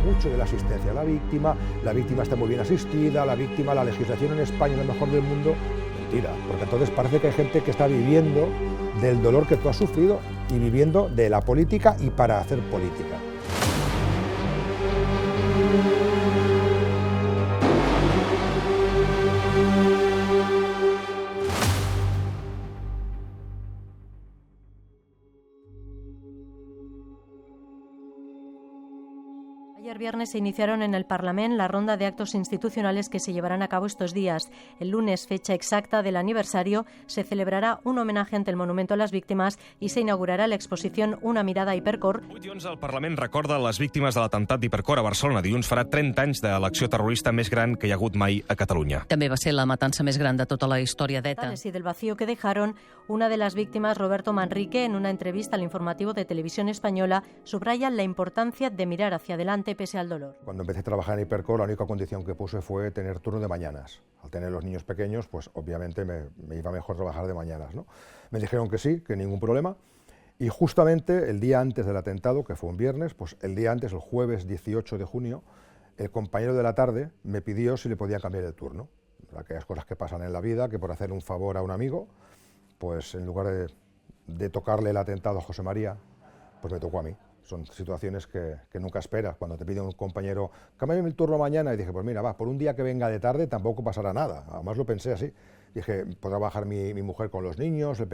mucho de la asistencia a la víctima está muy bien asistida, la legislación en España es la mejor del mundo. Mentira, porque entonces parece que hay gente que está viviendo del dolor que tú has sufrido y viviendo de la política y para hacer política. Ayer viernes se iniciaron en el Parlament la ronda de actos institucionales que se llevarán a cabo estos días. El lunes, fecha exacta del aniversario, se celebrará un homenaje ante el Monumento a las Víctimes i se inaugurarà l'exposició Una mirada a Hipercor. Dilluns el Parlament recorda les víctimes de l'atemptat d'Hipercor a Barcelona. Dilluns farà 30 anys de l'acció terrorista més gran que hi ha hagut mai a Catalunya. També va ser la matança més gran de tota la història d'ETA. Y del vacío que dejaron, una de las víctimas, Roberto Manrique, en una entrevista al informativo de Televisión Española, subraya la importancia de mirar hacia adelante pese al dolor. Cuando empecé a trabajar en Hipercor, la única condición que puse fue tener turno de mañanas. Al tener los niños pequeños, pues obviamente me iba mejor trabajar de mañanas, ¿no? Me dijeron que sí, que ningún problema. Y justamente el día antes del atentado, que fue un viernes, pues el día antes, el jueves 18 de junio, el compañero de la tarde me pidió si le podía cambiar el turno. Aquellas cosas que pasan en la vida, que por hacer un favor a un amigo, pues en lugar de tocarle el atentado a José María, pues me tocó a mí. Son situaciones que nunca esperas. Cuando te pide un compañero, cámbiame el turno mañana, y dije, pues mira, va, por un día que venga de tarde tampoco pasará nada. Además lo pensé así. Dije, podrá bajar mi mujer con los niños, el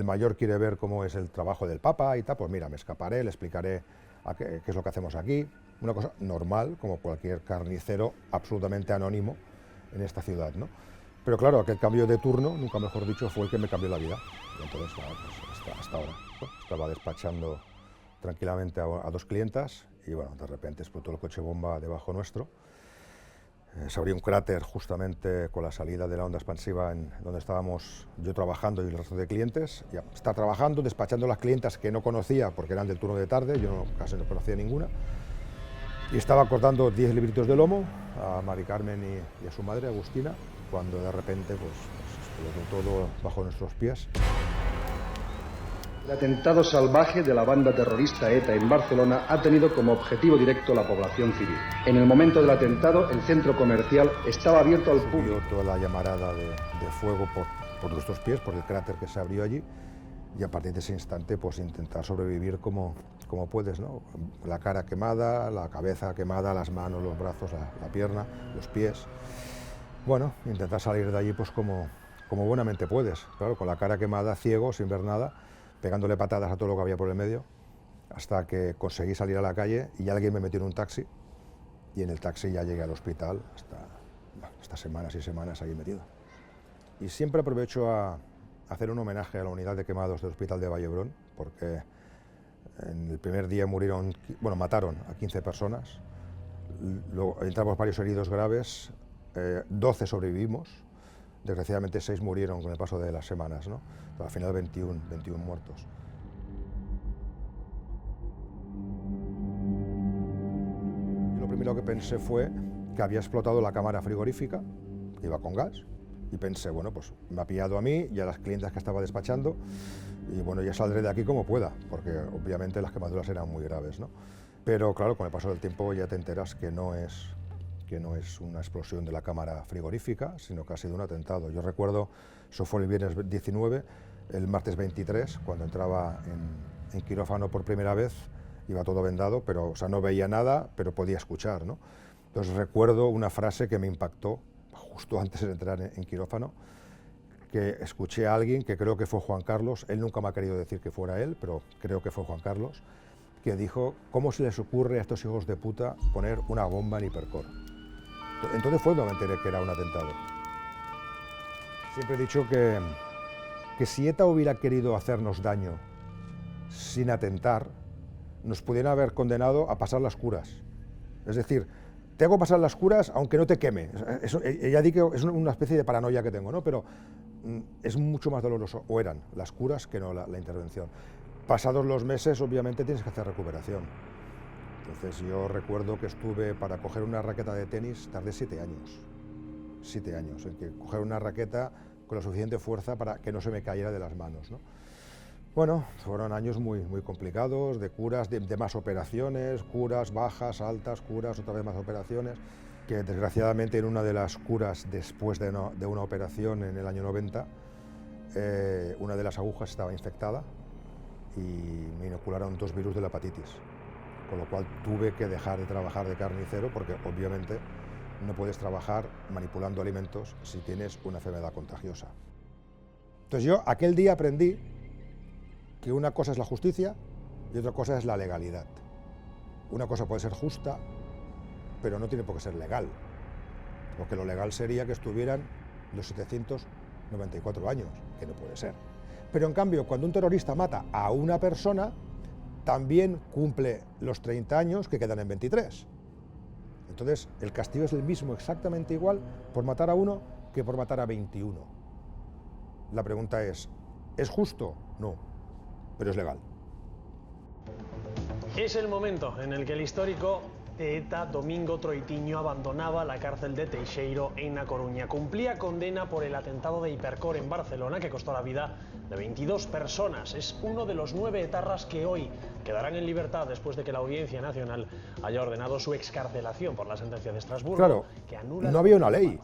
mayor quiere ver cómo es el trabajo del Papa y tal, pues mira, me escaparé, le explicaré qué es lo que hacemos aquí. Una cosa normal, como cualquier carnicero absolutamente anónimo en esta ciudad, ¿no? Pero claro, aquel cambio de turno, nunca mejor dicho, fue el que me cambió la vida. Y entonces, bueno, pues hasta ahora, ¿no? Estaba despachando tranquilamente a dos clientas y bueno, de repente explotó el coche bomba debajo nuestro. Se abrió un cráter justamente con la salida de la onda expansiva en donde estábamos yo trabajando y el resto de clientes. Ya está trabajando, despachando a las clientas que no conocía porque eran del turno de tarde, yo casi no conocía ninguna. Y estaba cortando 10 libritos de lomo a Mari Carmen y a su madre, Agustina, cuando de repente pues explotó todo bajo nuestros pies. El atentado salvaje de la banda terrorista ETA en Barcelona ha tenido como objetivo directo la población civil. En el momento del atentado, el centro comercial estaba abierto al público. Subió toda la llamarada de fuego por nuestros pies, por el cráter que se abrió allí, y a partir de ese instante pues intentar sobrevivir como puedes, ¿no? La cara quemada, la cabeza quemada, las manos, los brazos, la pierna, los pies. Bueno, intentar salir de allí pues como buenamente puedes, claro, con la cara quemada, ciego, sin ver nada, pegándole patadas a todo lo que había por el medio, hasta que conseguí salir a la calle y alguien me metió en un taxi, y en el taxi ya llegué al hospital, hasta semanas y semanas ahí metido. Y siempre aprovecho a hacer un homenaje a la unidad de quemados del Hospital de Vallebrón, porque en el primer día mataron a 15 personas, luego entramos varios heridos graves, 12 sobrevivimos, desgraciadamente 6 murieron con el paso de las semanas, ¿no? Pero al final 21 muertos. Y lo primero que pensé fue que había explotado la cámara frigorífica, que iba con gas, y pensé, bueno, pues me ha pillado a mí y a las clientas que estaba despachando, y bueno, ya saldré de aquí como pueda, porque obviamente las quemaduras eran muy graves, ¿no? Pero claro, con el paso del tiempo ya te enteras que no es una explosión de la cámara frigorífica, sino que ha sido un atentado. Yo recuerdo, eso fue el viernes 19, el martes 23, cuando entraba en quirófano por primera vez, iba todo vendado, pero, o sea, no veía nada, pero podía escuchar, ¿no? Entonces recuerdo una frase que me impactó justo antes de entrar en quirófano, que escuché a alguien, que creo que fue Juan Carlos, él nunca me ha querido decir que fuera él, pero creo que fue Juan Carlos, que dijo, ¿cómo se les ocurre a estos hijos de puta poner una bomba en Hipercor? Entonces fue cuando me enteré que era un atentado. Siempre he dicho que si ETA hubiera querido hacernos daño sin atentar, nos pudieran haber condenado a pasar las curas. Es decir, te hago pasar las curas aunque no te queme. Eso, ya di que es una especie de paranoia que tengo, ¿no? Pero es mucho más doloroso, o eran las curas, que no la intervención. Pasados los meses, obviamente, tienes que hacer recuperación. Entonces yo recuerdo que estuve, para coger una raqueta de tenis, tardé 7 años. 7 años en que coger una raqueta con la suficiente fuerza para que no se me cayera de las manos, ¿no? Bueno, fueron años muy complicados, de curas, de más operaciones, curas bajas, altas, curas, otra vez más operaciones, que desgraciadamente en una de las curas después de una operación en el año 90, una de las agujas estaba infectada y me inocularon 2 virus de la hepatitis, con lo cual tuve que dejar de trabajar de carnicero porque obviamente no puedes trabajar manipulando alimentos si tienes una enfermedad contagiosa. Entonces yo aquel día aprendí que una cosa es la justicia y otra cosa es la legalidad. Una cosa puede ser justa, pero no tiene por qué ser legal, porque lo legal sería que estuvieran los 794 años, que no puede ser. Pero en cambio, cuando un terrorista mata a una persona, también cumple los 30 años que quedan en 23. Entonces, el castigo es el mismo, exactamente igual, por matar a uno que por matar a 21. La pregunta ¿es justo? No. Pero es legal. Es el momento en el que el histórico de ETA, Domingo Troitiño, abandonaba la cárcel de Teixeiro en A Coruña. Cumplía condena por el atentado de Hipercor en Barcelona, que costó la vida de 22 personas. Es uno de los 9 etarras que hoy quedarán en libertad después de que la Audiencia Nacional haya ordenado su excarcelación por la sentencia de Estrasburgo. Claro, que anula no había una ley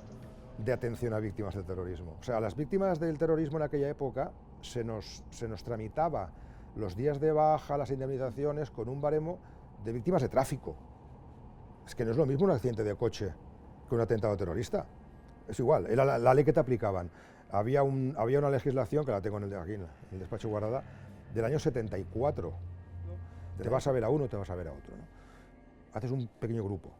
de atención a víctimas del terrorismo. O sea, a las víctimas del terrorismo en aquella época se nos tramitaba los días de baja, las indemnizaciones, con un baremo de víctimas de tráfico. Es que no es lo mismo un accidente de coche que un atentado terrorista. Es igual, era la ley que te aplicaban. Había una legislación, que la tengo aquí en el despacho guardada, del año 74. Te vas a ver a uno, te vas a ver a otro, ¿no? Haces un pequeño grupo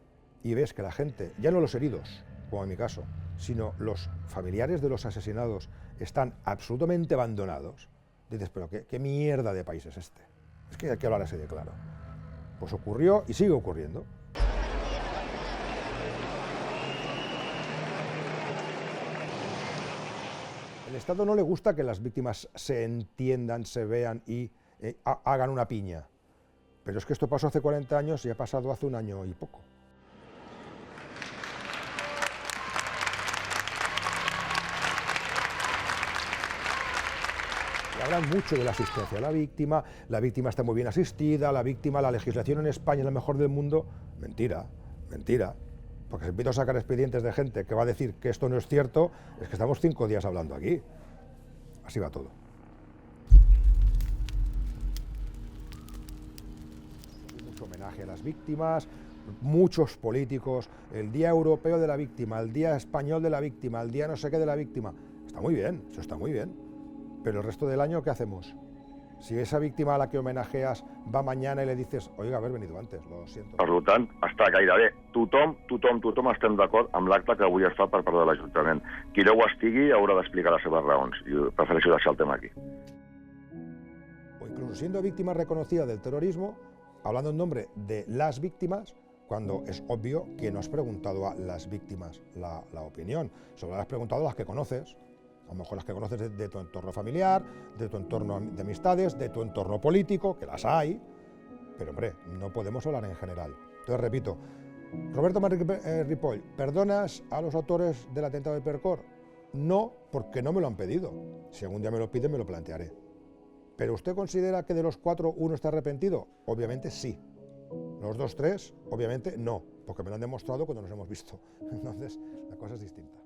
y ves que la gente, ya no los heridos, como en mi caso, sino los familiares de los asesinados están absolutamente abandonados. Dices, pero ¿qué mierda de país es este? Es que hay que hablar así de claro. Pues ocurrió y sigue ocurriendo. El Estado no le gusta que las víctimas se entiendan, se vean y hagan una piña. Pero es que esto pasó hace 40 años y ha pasado hace un año y poco. Hablan mucho de la asistencia a la víctima está muy bien asistida, la legislación en España es la mejor del mundo. Mentira, mentira. Porque si empiezo a sacar expedientes de gente que va a decir que esto no es cierto, es que estamos 5 días hablando aquí. Así va todo. Mucho homenaje a las víctimas, muchos políticos, el Día Europeo de la Víctima, el Día Español de la Víctima, el Día no sé qué de la Víctima. Está muy bien, eso está muy bien. Pero el resto del año, ¿qué hacemos? Si esa víctima a la que homenajeas va mañana y le dices, oiga, haber venido antes, lo siento. Per tant, està gairebé tothom estem d'acord amb l'acte que avui es fa per part de l'Ajuntament. Qui no ho estigui haurà d'explicar les seves raons. I prefereixo deixar el tema aquí. O incluso siendo víctima reconocida del terrorismo, hablando en nombre de las víctimas, cuando es obvio que no has preguntado a las víctimas la opinión, solo le has preguntado a las que conoces. A lo mejor las que conoces de tu entorno familiar, de tu entorno de amistades, de tu entorno político, que las hay, pero hombre, no podemos hablar en general. Entonces repito, Roberto Ripoll, ¿perdonas a los autores del atentado de Hipercor? No, porque no me lo han pedido. Si algún día me lo piden, me lo plantearé. ¿Pero usted considera que de los 4 uno está arrepentido? Obviamente sí. Los 2, 3, obviamente no, porque me lo han demostrado cuando nos hemos visto. Entonces, la cosa es distinta.